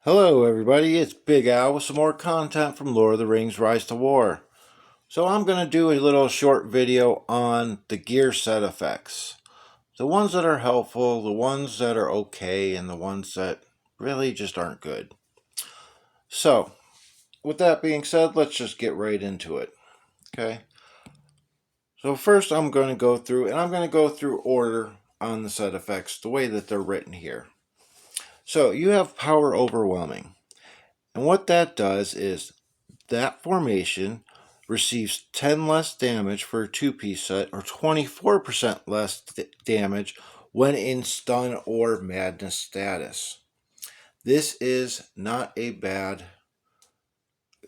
Hello everybody, it's Big Al with some more content from Lord of the Rings Rise to War. So I'm going to do a little short video on the gear set effects. The ones that are helpful, the ones that are okay, and the ones that really just aren't good. So, with that being said, let's just get right into it. Okay? So first I'm going to go through, and I'm going to go through order on the set effects, the way that they're written here. So you have Power Overwhelming. And what that does is that formation receives 10 less damage for a two-piece set or 24% less damage when in stun or madness status. This is not a bad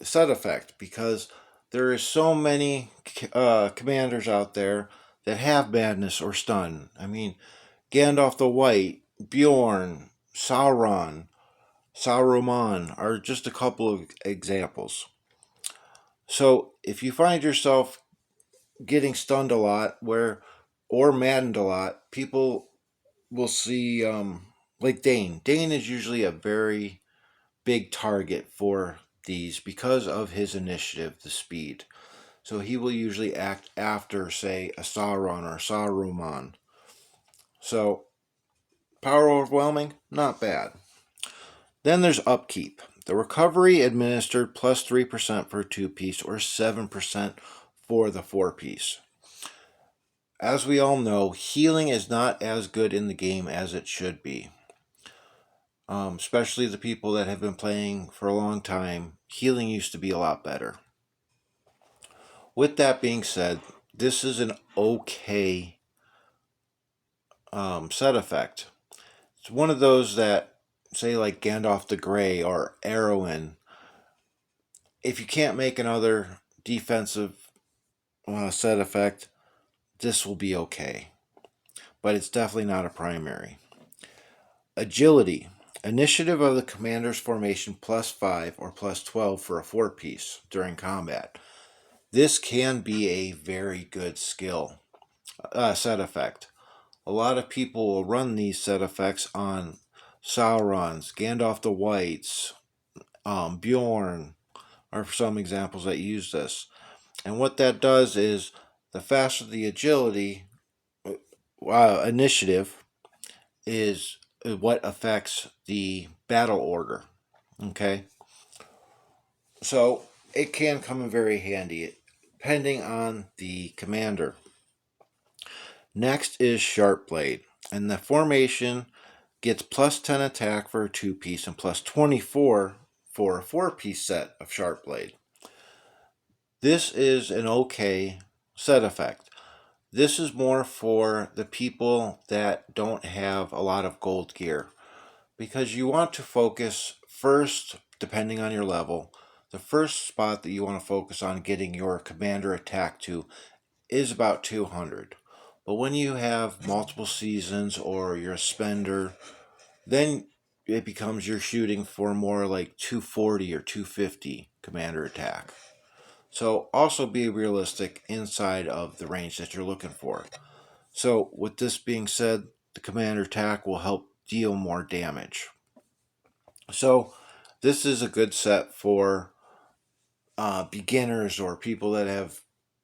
set effect because there is so many commanders out there that have madness or stun. I mean, Gandalf the White, Bjorn, Saruman are just a couple of examples. So if you find yourself getting stunned a lot or maddened a lot, people will see like Dane. Dane is usually a very big target for these because of his initiative, the speed. So he will usually act after, say, a Sauron or a Saruman. So power overwhelming, not bad. Then there's upkeep. The recovery administered plus 3% for a two-piece or 7% for the four-piece. As we all know, healing is not as good in the game as it should be. Especially the people that have been playing for a long time, healing used to be a lot better. With that being said, this is an okay set effect. It's one of those that, say, like Gandalf the Grey or Arwen, if you can't make another defensive set effect, this will be okay. But it's definitely not a primary. Agility. Initiative of the commander's formation +5 or +12 for a four-piece during combat. This can be a very good skill set effect. A lot of people will run these set effects on Sauron's, Gandalf the Whites, Bjorn are some examples that use this. And what that does is the faster the agility initiative is what affects the battle order. Okay? So it can come in very handy depending on the commander. Next is Sharp Blade, and the formation gets +10 attack for a two-piece and +24 for a four-piece set of Sharp Blade. This is an okay set effect. This is more for the people that don't have a lot of gold gear, because you want to focus first, depending on your level, the first spot that you want to focus on getting your commander attack to is about 200. But when you have multiple seasons or you're a spender, then it becomes you're shooting for more like 240 or 250 commander attack. So also be realistic inside of the range that you're looking for. So with this being said, the commander attack will help deal more damage. So this is a good set for beginners or people that have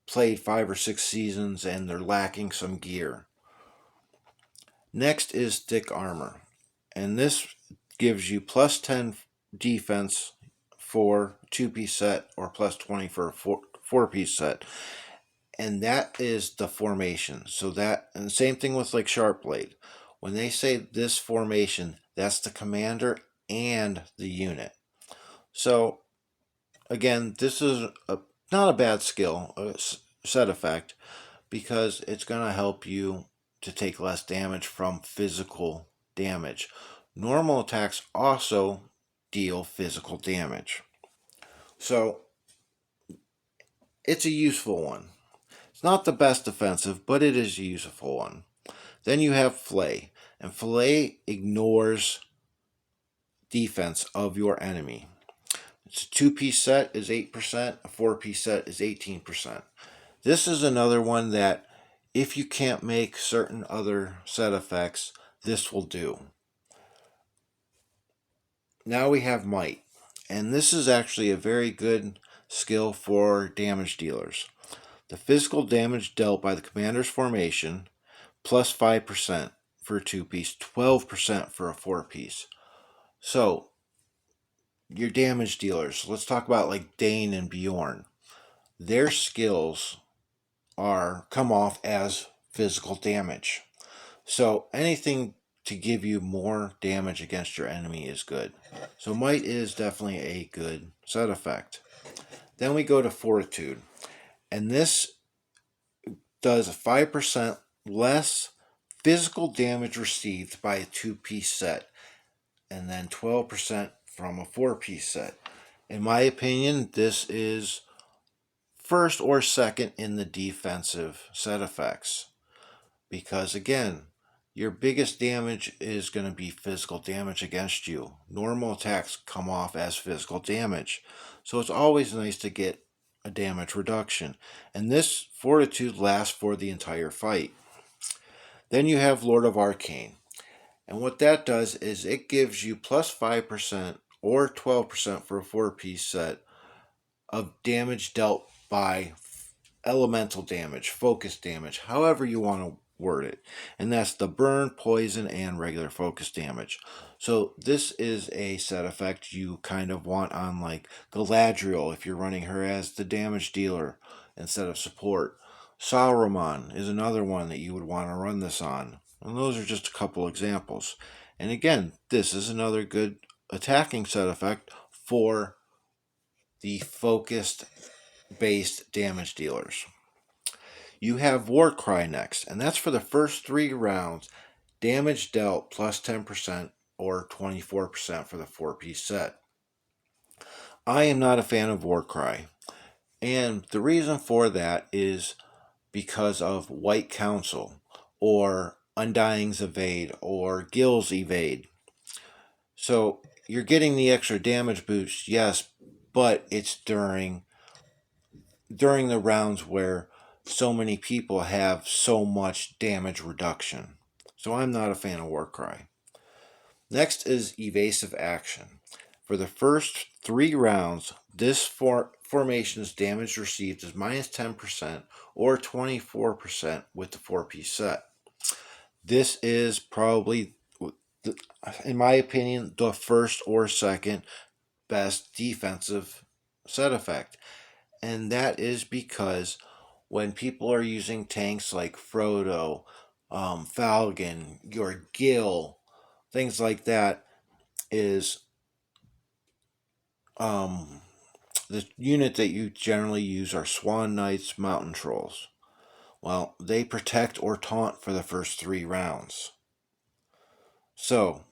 played 5 or 6 seasons and they're lacking some gear. Next is thick armor, and this gives you +10 defense for two-piece set or +20 for a four-piece set, and that is the formation. So that, and the same thing with like Sharp Blade. When they say this formation, that's the commander and the unit. So again, this is not a bad skill, a set effect, because it's going to help you to take less damage from physical damage. Normal attacks also deal physical damage. So it's a useful one. It's not the best defensive, but it is a useful one. Then you have Flay, and Flay ignores defense of your enemy. It's a two-piece set is 8%, a four-piece set is 18%. This is another one that if you can't make certain other set effects, this will do. Now we have might. And this is actually a very good skill for damage dealers. The physical damage dealt by the commander's formation, plus 5% for a 2-piece, 12% for a 4-piece. So, your damage dealers, let's talk about like Dane and Bjorn. Their skills are come off as physical damage. So, anything to give you more damage against your enemy is good. So, might is definitely a good set effect. Then we go to fortitude. And this does 5% less physical damage received by a 2-piece set, and then 12% from a 4-piece set. In my opinion, this is first or second in the defensive set effects. Because again, your biggest damage is going to be physical damage against you. Normal attacks come off as physical damage. So it's always nice to get a damage reduction. And this fortitude lasts for the entire fight. Then you have Lord of Arcane. And what that does is it gives you plus 5% or 12% for a 4-piece set of damage dealt by elemental damage, focus damage, however you want to word it. And that's the burn, poison, and regular focus damage. So this is a set effect you kind of want on like Galadriel if you're running her as the damage dealer instead of support. Sauron is another one that you would want to run this on. And those are just a couple examples. And again, this is another good attacking set effect for the focused based damage dealers. You have Warcry next, and that's for the first 3 rounds. Damage dealt plus 10% or 24% for the 4-piece set. I am not a fan of Warcry, and the reason for that is because of White Council or Undying's Evade or Gill's Evade. So you're getting the extra damage boost, yes, but it's during the rounds where so many people have so much damage reduction. So I'm not a fan of Warcry. Next is evasive action. For the first 3 rounds, this formation's damage received is minus 10% or 24% with the 4-piece set. This is probably, in my opinion, the first or second best defensive set effect. And that is because when people are using tanks like Frodo, Falcon, your Gil, things like that, is the unit that you generally use are Swan Knights, Mountain Trolls. Well, they protect or taunt for the first 3 rounds. So,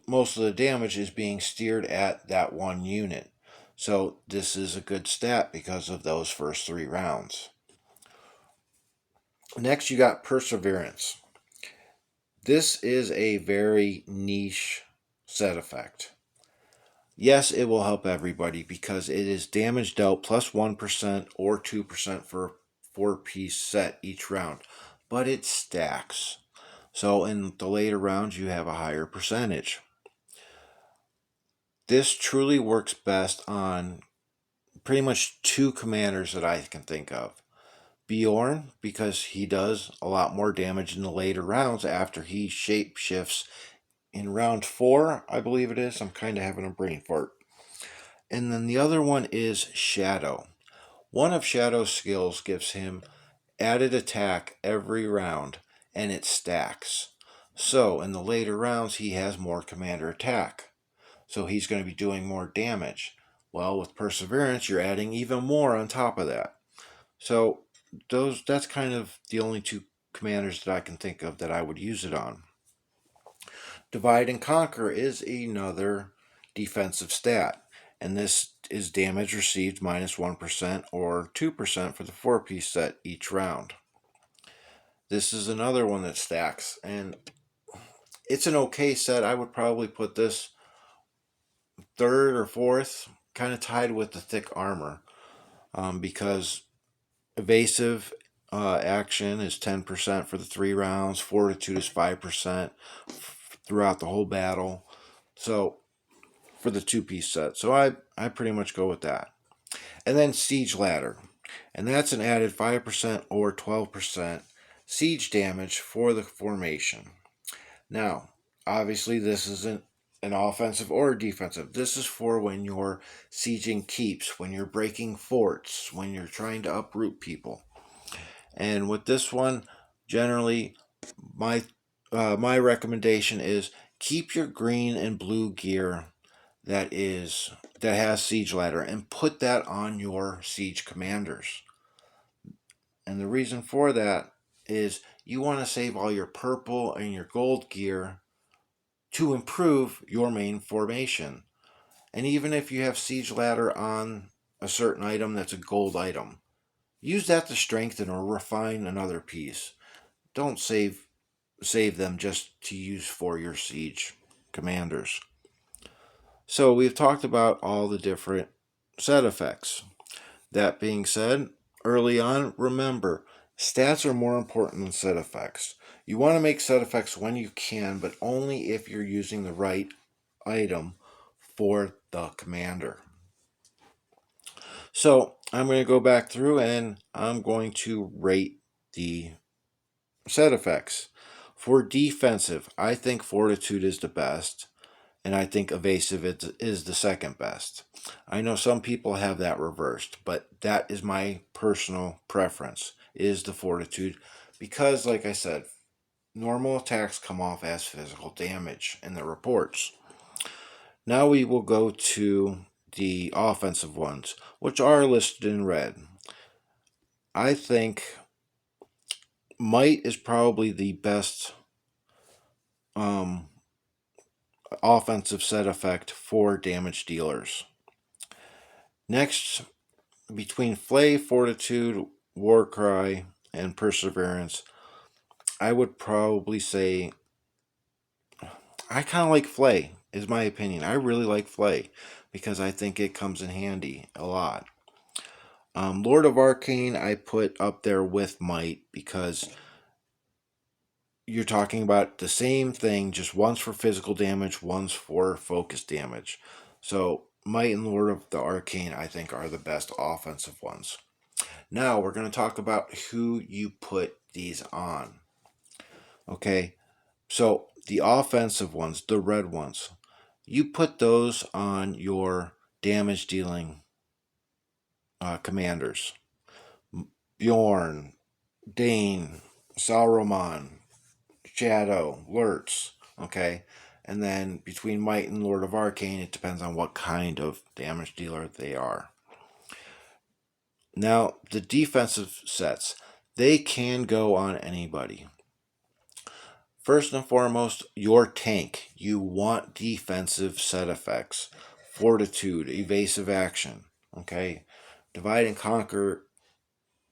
most of the damage is being steered at that one unit. So, this is a good stat because of those first 3 rounds. Next, you got Perseverance. This is a very niche set effect. Yes, it will help everybody because it is damage dealt plus 1% or 2% for a 4-piece set each round, but it stacks. So in the later rounds, you have a higher percentage. This truly works best on pretty much 2 commanders that I can think of. Bjorn, because he does a lot more damage in the later rounds after he shape shifts in round 4, I believe it is. I'm kind of having a brain fart. And then the other one is Shadow. One of Shadow's skills gives him added attack every round, and it stacks. So in the later rounds, he has more commander attack. So he's going to be doing more damage. Well, with Perseverance, you're adding even more on top of that. So that's kind of the only 2 commanders that I can think of that I would use it on. Divide and Conquer is another defensive stat, and this is damage received minus 1% or 2% for the 4-piece set each round. This is another one that stacks, and it's an okay set. I would probably put this third or fourth, kind of tied with the thick armor, because evasive action is 10% for the 3 rounds, fortitude is 5% throughout the whole battle. So for the 2-piece set. So I pretty much go with that. And then Siege Ladder. And that's an added 5% or 12% siege damage for the formation. Now, obviously, this isn't an offensive or defensive. This is for when you're sieging keeps, when you're breaking forts, when you're trying to uproot people. And with this one, generally, my recommendation is keep your green and blue gear that has siege ladder and put that on your siege commanders. And the reason for that is you want to save all your purple and your gold gear to improve your main formation. And even if you have siege ladder on a certain item that's a gold item, use that to strengthen or refine another piece. Don't save them just to use for your siege commanders. So we've talked about all the different set effects. That being said, early on, remember, stats are more important than set effects. You want to make set effects when you can, but only if you're using the right item for the commander. So I'm going to go back through and I'm going to rate the set effects. For defensive, I think Fortitude is the best, and I think Evasive is the second best. I know some people have that reversed, but that is my personal preference, is the Fortitude, because, like I said, normal attacks come off as physical damage in the reports. Now we will go to the offensive ones, which are listed in red. I think Might is probably the best offensive set effect for damage dealers. Next, between Flay, Fortitude, Warcry, and Perseverance, I would probably say I kind of like Flay, is my opinion. I really like Flay because I think it comes in handy a lot. Lord of Arcane, I put up there with Might because you're talking about the same thing, just one's for physical damage, one's for focus damage. So Might and Lord of the Arcane, I think, are the best offensive ones. Now we're going to talk about who you put these on. Okay, so the offensive ones, the red ones, you put those on your damage dealing commanders. Bjorn, Dane, Sauron, Shadow, Lurtz, okay? And then between Might and Lord of Arcane, it depends on what kind of damage dealer they are. Now, the defensive sets, they can go on anybody. First and foremost, your tank. You want defensive set effects. Fortitude, evasive action, okay? Divide and conquer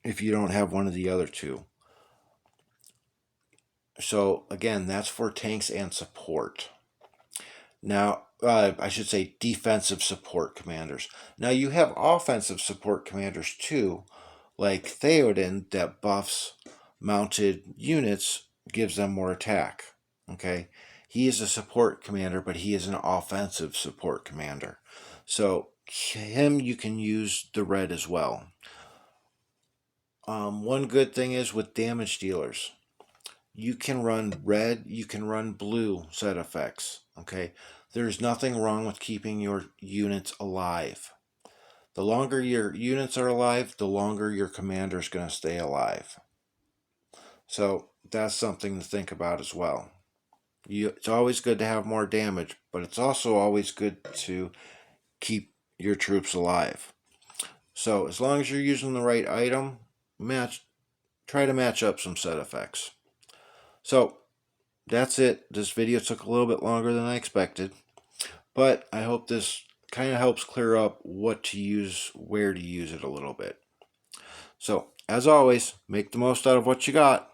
if you don't have one of the other two. So, again, that's for tanks and support. Now, I should say defensive support commanders. Now, you have offensive support commanders too, like Theoden, that buffs mounted units, gives them more attack. Okay? He is a support commander, but he is an offensive support commander. So, him you can use the red as well. One good thing is with damage dealers, you can run red, you can run blue set effects. Okay? There's nothing wrong with keeping your units alive. The longer your units are alive, the longer your commander is going to stay alive. So that's something to think about as well. It's always good to have more damage, but it's also always good to keep your troops alive. So as long as you're using the right item, try to match up some set effects. So that's it. This video took a little bit longer than I expected, but I hope this kind of helps clear up what to use, where to use it a little bit. So, as always, make the most out of what you got.